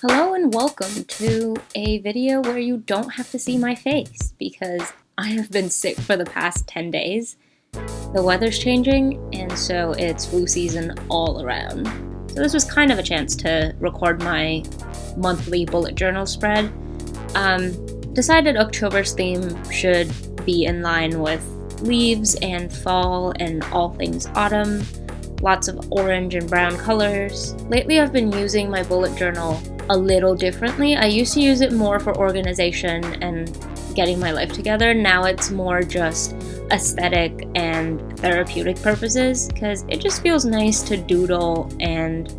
Hello and welcome to a video where you don't have to see my face because I have been sick for the past 10 days. The weather's changing and so it's flu season all around. So this was kind of a chance to record my monthly bullet journal spread. Decided October's theme should be in line with leaves and fall and all things autumn. Lots of orange and brown colors. Lately I've been using my bullet journal a little differently. I used to use it more for organization and getting my life together. Now it's more just aesthetic and therapeutic purposes because it just feels nice to doodle and,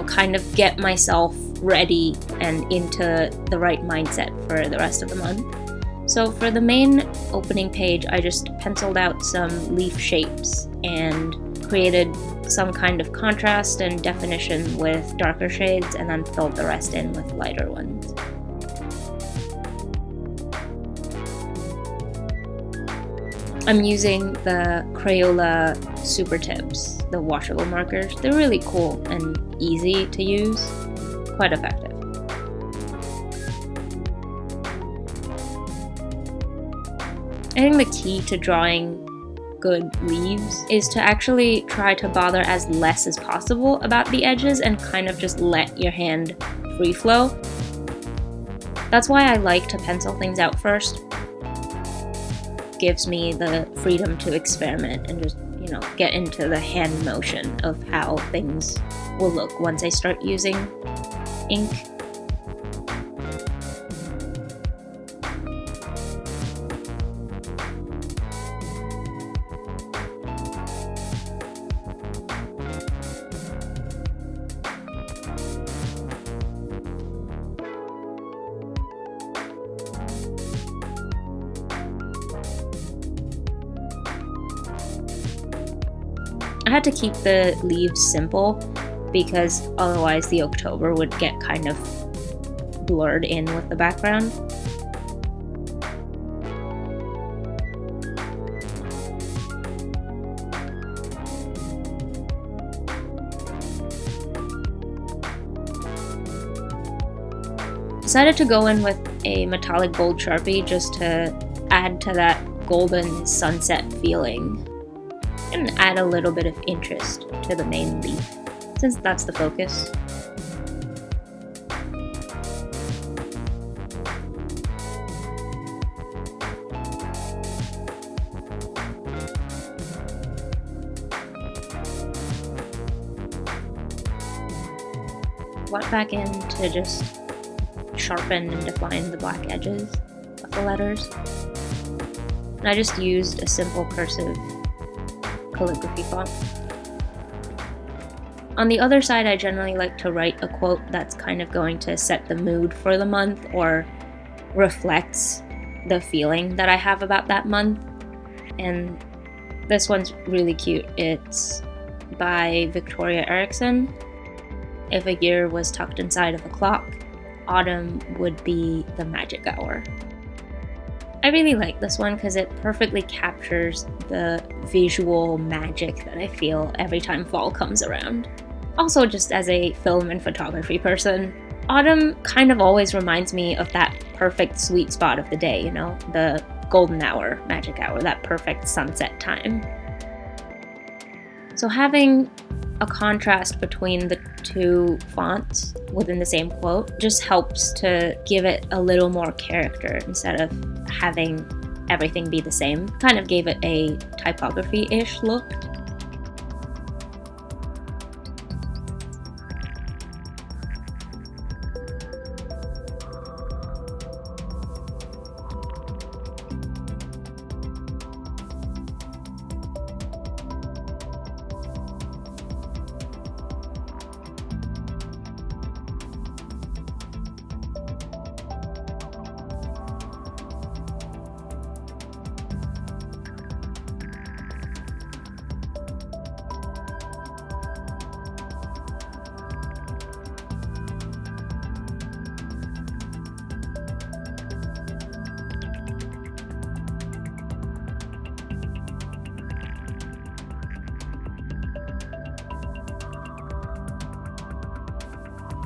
kind of get myself ready and into the right mindset for the rest of the month. So for the main opening page, I just penciled out some leaf shapes and created some kind of contrast and definition with darker shades and then filled the rest in with lighter ones. I'm using the Crayola Super Tips, the washable markers. They're really cool and easy to use, quite effective. I think the key to drawing good leaves is to actually try to bother as less as possible about the edges and kind of just let your hand free flow. That's why I like to pencil things out first. Gives me the freedom to experiment and just, get into the hand motion of how things will look once I start using ink. I had to keep the leaves simple because otherwise the October would get kind of blurred in with the background. Decided to go in with a metallic gold Sharpie just to add to that golden sunset feeling and add a little bit of interest to the main leaf, since that's the focus. Went back in to just sharpen and define the black edges of the letters. And I just used a simple cursive calligraphy font. On the other side, I generally like to write a quote that's kind of going to set the mood for the month or reflects the feeling that I have about that month. And this one's really cute. It's by Victoria Erickson. If a year was tucked inside of a clock, autumn would be the magic hour. I really like this one because it perfectly captures the visual magic that I feel every time fall comes around. Also, just as a film and photography person, autumn kind of always reminds me of that perfect sweet spot of the day, the golden hour, magic hour, that perfect sunset time. So having a contrast between the two fonts within the same quote just helps to give it a little more character instead of having everything be the same. Kind of gave it a typography-ish look.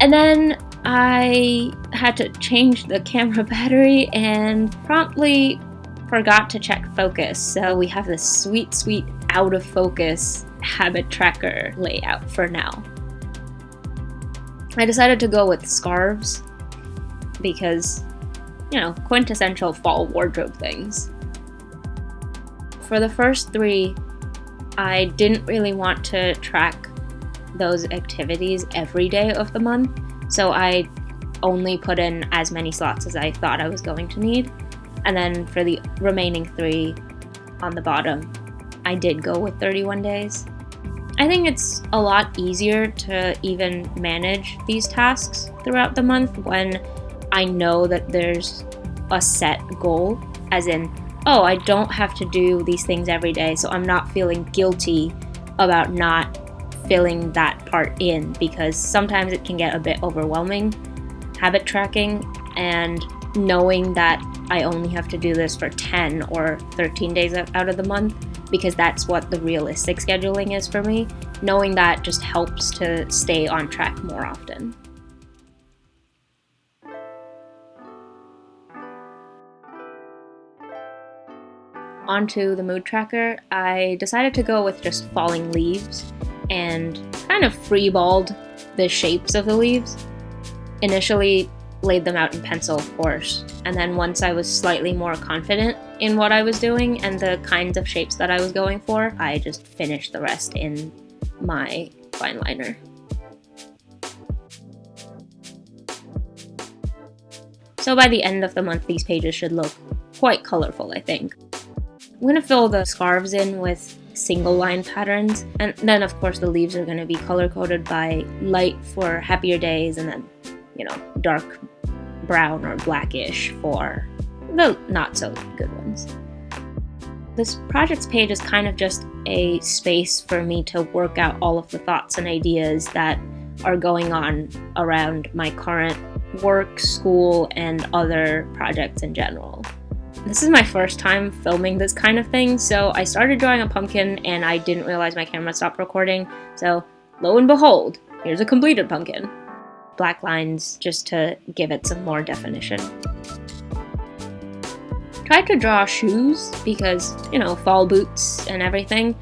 And then I had to change the camera battery and promptly forgot to check focus, so we have this sweet out of focus habit tracker layout for now. I decided to go with scarves because, you know, quintessential fall wardrobe things. For the first 3, I didn't really want to track those activities every day of the month, so I only put in as many slots as I thought I was going to need. And then for the remaining 3 on the bottom, I did go with 31 days. I think it's a lot easier to even manage these tasks throughout the month when I know that there's a set goal, as in, oh, I don't have to do these things every day, so I'm not feeling guilty about not filling that part in, because sometimes it can get a bit overwhelming, habit tracking, and knowing that I only have to do this for 10 or 13 days out of the month, because that's what the realistic scheduling is for me. Knowing that just helps to stay on track more often. Onto the mood tracker, I decided to go with just falling leaves and kind of freeballed the shapes of the leaves. Initially laid them out in pencil, of course, and then once I was slightly more confident in what I was doing and the kinds of shapes that I was going for, I just finished the rest in my fine liner. So by the end of the month, these pages should look quite colorful, I think. I'm going to fill the scarves in with single line patterns, and then of course the leaves are going to be color coded by light for happier days, and then, you know, dark brown or blackish for the not so good ones. This projects page is kind of just a space for me to work out all of the thoughts and ideas that are going on around my current work, school, and other projects in general. This is my first time filming this kind of thing, so I started drawing a pumpkin and I didn't realize my camera stopped recording, so lo and behold, here's a completed pumpkin. Black lines just to give it some more definition. Tried to draw shoes because, you know, fall boots and everything,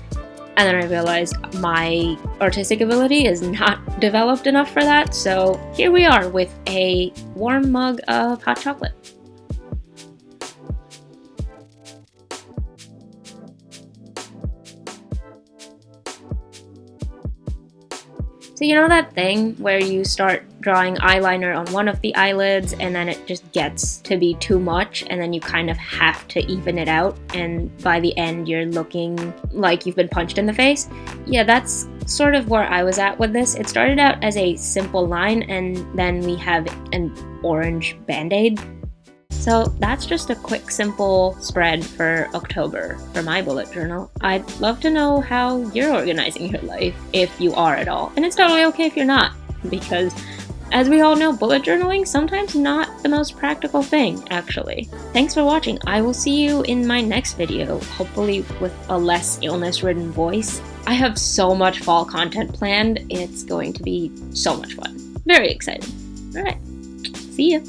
and then I realized my artistic ability is not developed enough for that, so here we are with a warm mug of hot chocolate. So you know that thing where you start drawing eyeliner on one of the eyelids and then it just gets to be too much and then you kind of have to even it out, and by the end you're looking like you've been punched in the face? Yeah, that's sort of where I was at with this. It started out as a simple line and then we have an orange band-aid. So that's just a quick, simple spread for October for my bullet journal. I'd love to know how you're organizing your life, if you are at all. And it's totally okay if you're not, because as we all know, bullet journaling sometimes not the most practical thing, actually. Thanks for watching. I will see you in my next video, hopefully with a less illness-ridden voice. I have so much fall content planned. It's going to be so much fun. Very excited. All right, see ya.